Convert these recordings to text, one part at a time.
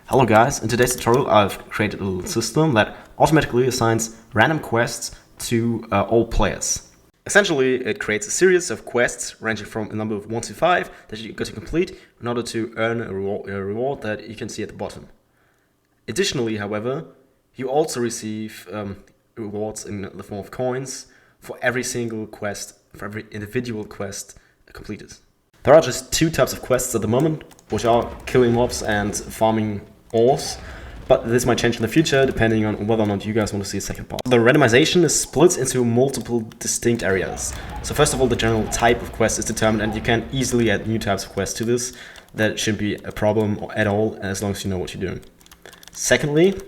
Hello guys, in today's tutorial I've created a little system that automatically assigns random quests to all players. Essentially, it creates a series of quests ranging from a number of 1 to 5 that you got to complete in order to earn a reward that you can see at the bottom. Additionally, however, you also receive rewards in the form of coins for every single quest, for every individual quest completed. There are just two types of quests at the moment, which are killing mobs and farming ores, but this might change in the future depending on whether or not you guys want to see a second part. The randomization is split into multiple distinct areas. So first of all, the general type of quest is determined, and you can easily add new types of quests to this. That shouldn't be a problem at all, as long as you know what you're doing. Secondly,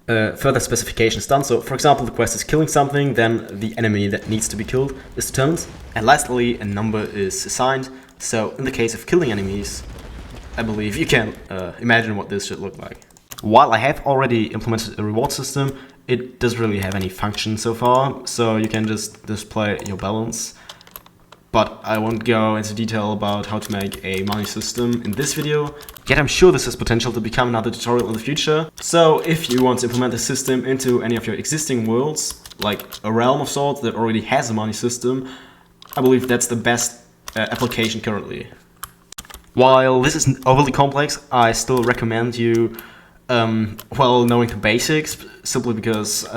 further specification is done. So for example, the quest is killing something, then the enemy that needs to be killed is determined. And lastly, a number is assigned. So in the case of killing enemies, I believe you can imagine what this should look like. While I have already implemented a reward system, it doesn't really have any function so far, so you can just display your balance. But I won't go into detail about how to make a money system in this video, yet I'm sure this has potential to become another tutorial in the future. So if you want to implement the system into any of your existing worlds, like a realm of sorts that already has a money system, I believe that's the best application currently. While this isn't overly complex, I still recommend you knowing the basics, simply because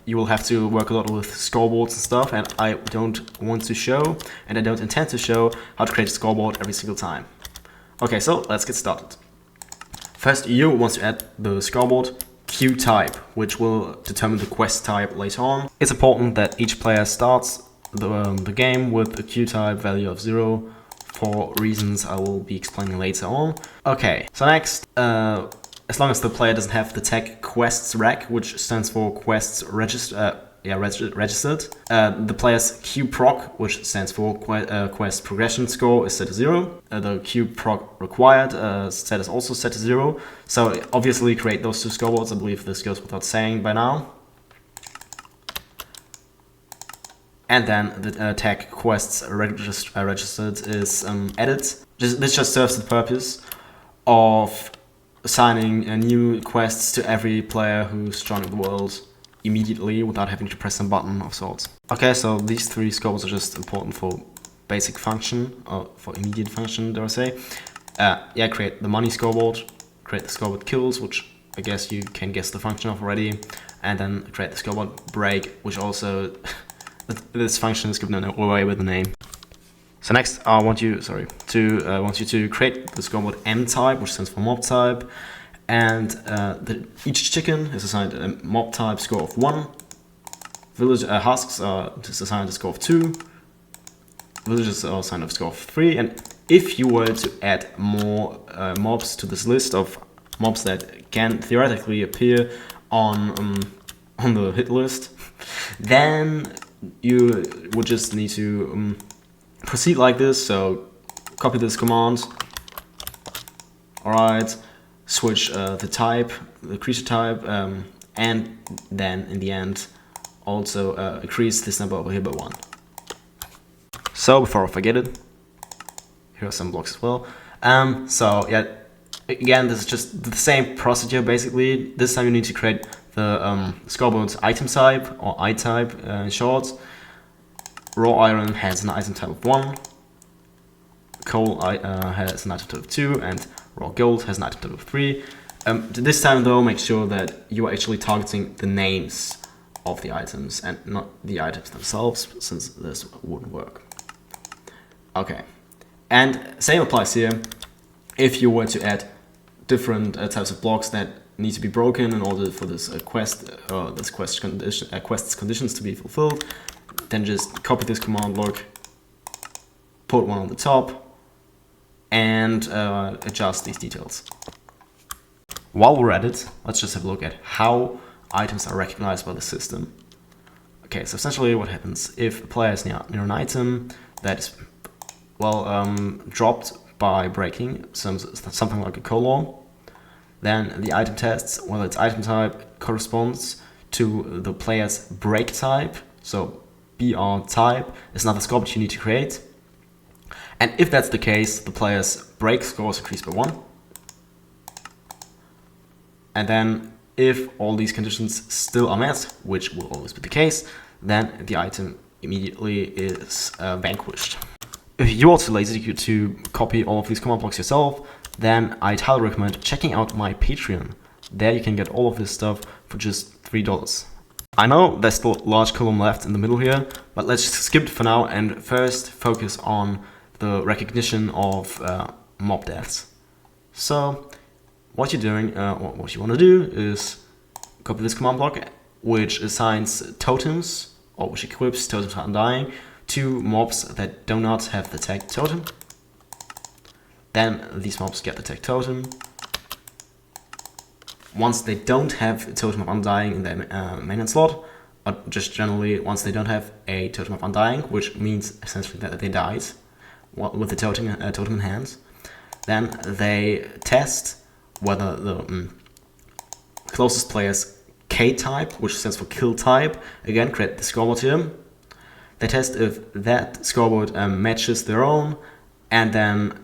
you will have to work a lot with scoreboards and stuff, and I don't want to show, and I don't intend to show, how to create a scoreboard every single time. Okay, so let's get started. First, you want to add the scoreboard queue type, which will determine the quest type later on. It's important that each player starts the game with a queue type value of 0, for reasons I will be explaining later on. Okay, so next, as long as the player doesn't have the tag quests rec, which stands for quests registered, the player's queue proc, which stands for quest progression score, is set to 0. The queue proc required set is also set to 0. So obviously create those two scoreboards. I believe this goes without saying by now. And then the tag quests registered is added. This just serves the purpose of assigning new quests to every player who's joining the world immediately without having to press a button of sorts. Okay, so these three scoreboards are just important for basic function, or for immediate function, dare I say. Create the money scoreboard, create the scoreboard kills, which I guess you can guess the function of already, and then create the scoreboard break, which also this function is given away with the name. So next, I want you to create the scoreboard M type, which stands for mob type, and each chicken is assigned a mob type score of 1. Village husks are assigned a score of 2. Villagers are assigned a score of 3. And if you were to add more mobs to this list of mobs that can theoretically appear on the hit list, then you would just need to proceed like this. So copy this command. Alright, switch the type, the creature type, and then in the end also increase this number over here by 1. So before I forget it, here are some blocks as well. Again, this is just the same procedure basically. This time you need to create the scoreboard item type, or I type in short. Raw iron has an item type of 1, coal has an item type of 2, and raw gold has an item type of 3. This time though, make sure that you are actually targeting the names of the items and not the items themselves, since this wouldn't work. Okay, and same applies here. If you were to add different types of blocks that need to be broken in order for this quest's conditions to be fulfilled, then just copy this command block, put one on the top, and adjust these details. While we're at it, let's just have a look at how items are recognized by the system. Okay, so essentially what happens if a player is near an item that is dropped by breaking something like a coal, then the item tests whether its item type corresponds to the player's break type. So BR type is another scoreboard you need to create. And if that's the case, the player's break score is increased by 1. And then if all these conditions still are met, which will always be the case, then the item immediately is vanquished. If you're too lazy to copy all of these command blocks yourself, then I'd highly recommend checking out my Patreon. There you can get all of this stuff for just $3. I know there's still a large column left in the middle here, but let's just skip it for now and first focus on the recognition of mob deaths. So what you're doing, what you want to do is copy this command block, which assigns totems, or which equips totems for undying, to mobs that do not have the tag totem. Then these mobs get the tag totem. Once they don't have a totem of undying in their main slot, or just generally once they don't have a totem of undying, which means essentially that they died with the totem in hand, then they test whether the closest player's K type, which stands for kill type, again create the scoreboard here. They test if that scoreboard matches their own, and then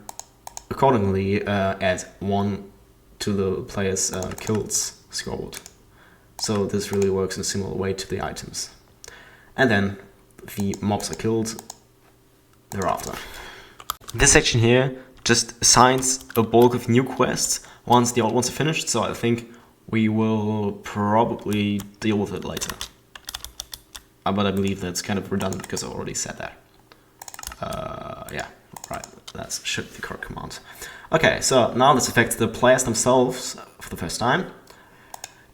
accordingly add 1 to the player's kills scoreboard. So this really works in a similar way to the items. And then the mobs are killed thereafter. This section here just assigns a bulk of new quests once the old ones are finished, so I think we will probably deal with it later. But I believe that's kind of redundant because I already said that. Yeah, right, that should be the correct command. Okay, so now this affects the players themselves for the first time.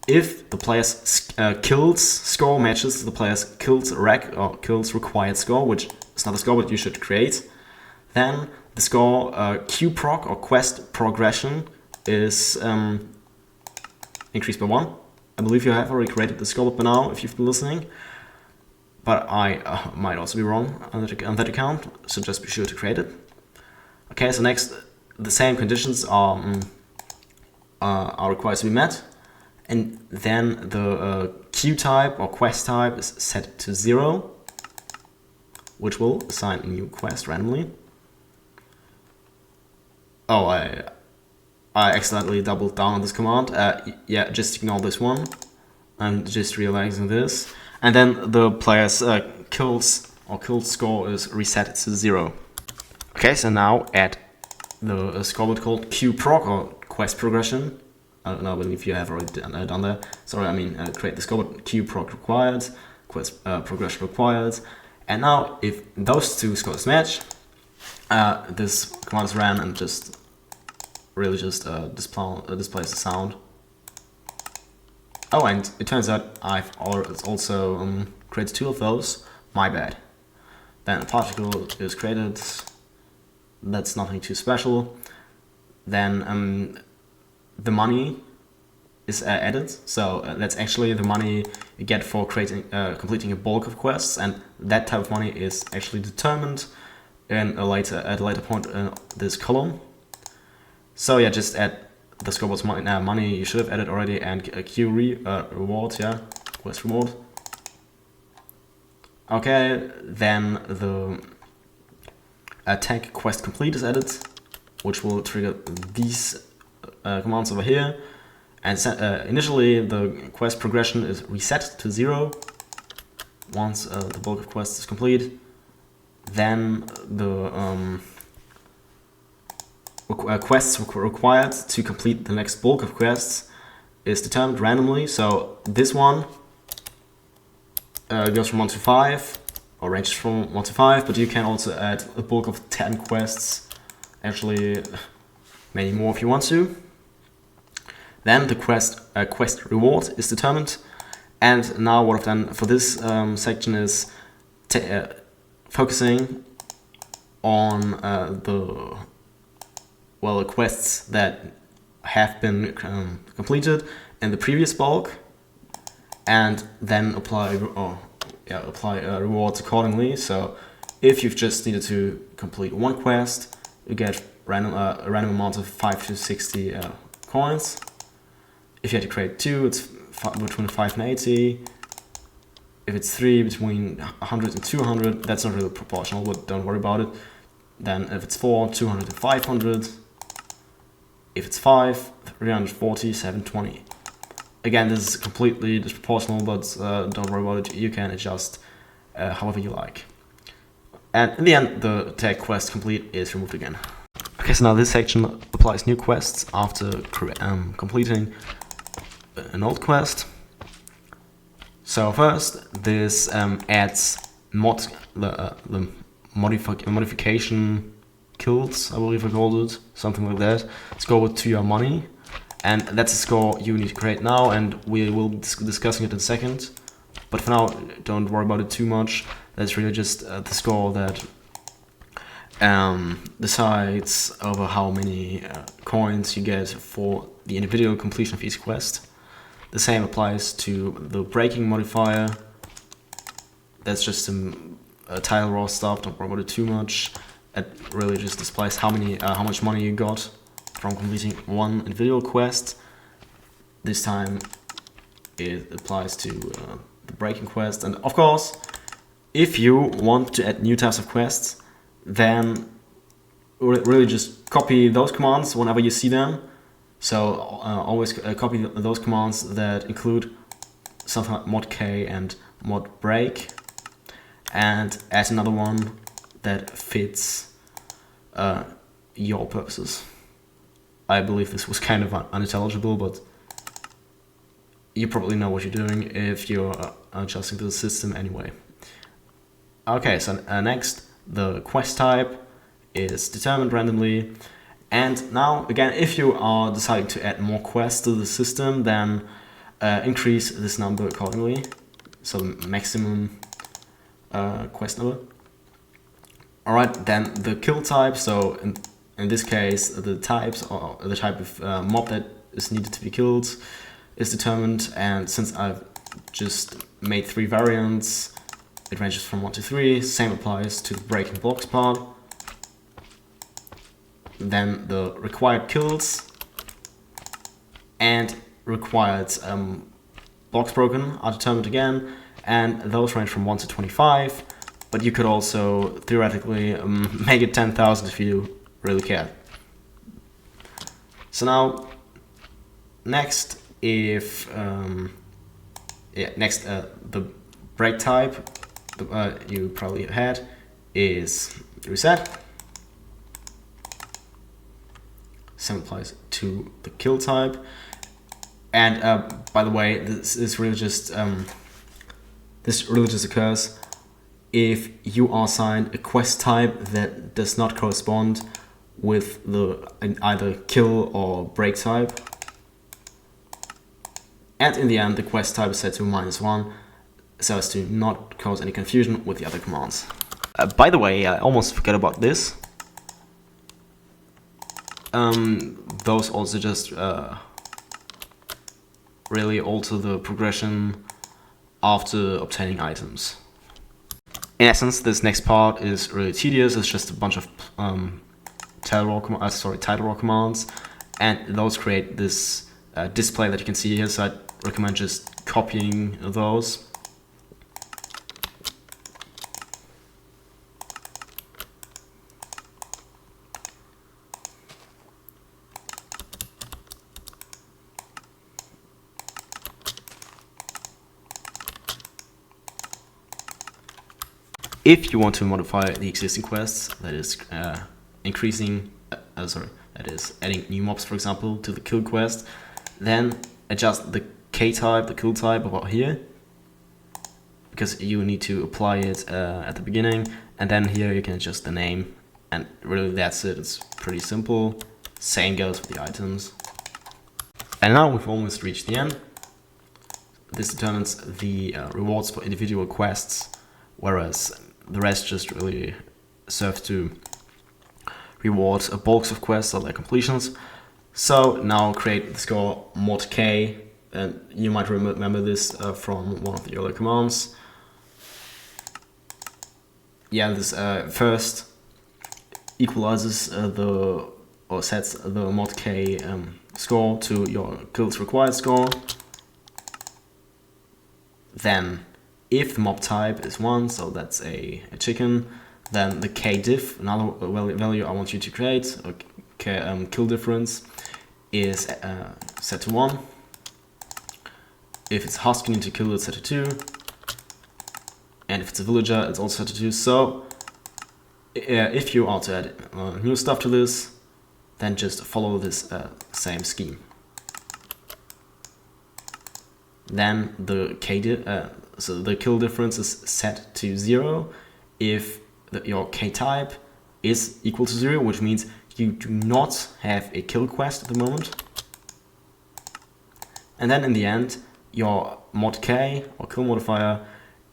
If the player's kills score matches the player's kills rec or kills required score, which is not a score but you should create, then the score Q proc or quest progression is increased by 1. I believe you have already created the scoreboard by now if you've been listening, but I might also be wrong on that account, so just be sure to create it. Okay, so next the same conditions are required to be met, and then the Q type or quest type is set to 0, which will assign a new quest randomly. Oh, I accidentally doubled down on this command. Yeah, just ignore this one. I'm just realizing this. And then the player's kills or kill score is reset to 0. Okay, so now add the scoreboard called Q proc or quest progression. I don't know, I believe you have already done that. Sorry, I mean create the scoreboard Q proc required, quest progression required. And now if those two scores match, this command is ran and just really just displays the sound. Oh, and it turns out I've also created 2 of those. My bad. Then a particle is created. That's nothing too special. Then the money is added. So that's actually the money you get for completing a bulk of quests, and that type of money is actually determined at a later point in this column. So yeah, just add the scoreboard's money you should have added already, and a Q reward, yeah, quest reward. Okay, then the tag quest complete is added, which will trigger these commands over here. And initially the quest progression is reset to 0 once the bulk of quests is complete. Then the quests required to complete the next bulk of quests is determined randomly. So this one goes from 1 to 5, or ranges from 1 to 5, but you can also add a bulk of 10 quests, actually many more if you want to. Then the quest reward is determined, and now what I've done for this section is focusing on the quests that have been completed in the previous bulk, and then apply rewards accordingly. So if you've just needed to complete 1 quest, you get a random amount of 5 to 60 coins. If you had to create 2, it's between 5 and 80. If it's 3, between 100 and 200. That's not really proportional, but don't worry about it. Then if it's 4, 200 and 500. If it's 5, 340, 720. Again, this is completely disproportional, but don't worry about it. You can adjust however you like. And in the end, the tag quest complete is removed again. Okay, so now this section applies new quests after completing an old quest. So first, this adds the modification kills, I believe I called it, something like that. Score to your money, and that's a score you need to create now, and we will be discussing it in a second. But for now, don't worry about it too much. That's really just the score that decides over how many coins you get for the individual completion of each quest. The same applies to the breaking modifier. That's just some tile raw stuff, don't worry about it too much. It really just displays how much money you got from completing one individual quest. This time it applies to the breaking quest, and of course, if you want to add new types of quests, then really just copy those commands whenever you see them. So always copy those commands that include something like mod k and mod break, and add another one that fits your purposes. I believe this was kind of unintelligible, but you probably know what you're doing if you're adjusting to the system anyway. Okay, so next, the quest type is determined randomly. And now, again, if you are deciding to add more quests to the system, then increase this number accordingly. So maximum quest number. Alright, then the kill type. So in this case, the types or the type of mob that is needed to be killed is determined. And since I've just made 3 variants, it ranges from 1 to 3. Same applies to the breaking blocks part. Then the required kills and required blocks broken are determined again, and those range from 1 to 25, but you could also theoretically make it 10,000 if you really care. So now, next, if the break type you probably had is reset. Same applies to the kill type, and by the way, this really just occurs if you are assigned a quest type that does not correspond with the either kill or break type, and in the end the quest type is set to -1 so as to not cause any confusion with the other commands. By the way, I almost forgot about this. Those also just really alter the progression after obtaining items. In essence, this next part is really tedious. It's just a bunch of title raw commands, and those create this display that you can see here. So I'd recommend just copying those. If you want to modify the existing quests, that is adding new mobs, for example, to the kill quest, then adjust the K type, the kill type about here, because you need to apply it at the beginning, and then here you can adjust the name, and really that's it. It's pretty simple. Same goes for the items. And now we've almost reached the end. This determines the rewards for individual quests, whereas the rest just really serve to reward bulks of quests or their completions. So now create the score mod k, and you might remember this from one of the earlier commands. Yeah, this first equalizes sets the mod k score to your kill's required score. Then, if the mob type is 1, so that's a chicken, then the k-diff, another value I want you to create, kill difference, is set to 1. If it's husk you need to kill, it's set to 2. And if it's a villager, it's also set to 2. So if you want to add new stuff to this, then just follow this same scheme. Then the so the kill difference is set to 0 if your K type is equal to 0, which means you do not have a kill quest at the moment. And then in the end, your mod K or kill modifier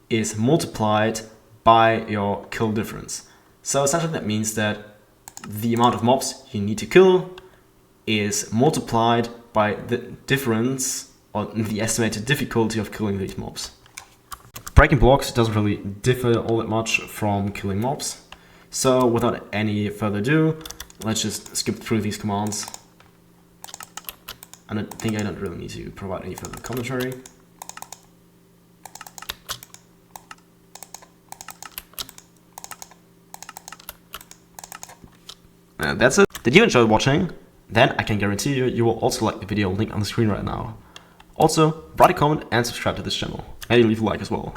is multiplied by your kill difference. So essentially that means that the amount of mobs you need to kill is multiplied by the difference or the estimated difficulty of killing these mobs. Breaking blocks doesn't really differ all that much from killing mobs. So without any further ado, let's just skip through these commands. And I think I don't really need to provide any further commentary. That's it. Did you enjoy watching? Then I can guarantee you will also like the video link on the screen right now. Also, write a comment and subscribe to this channel. Maybe leave a like as well.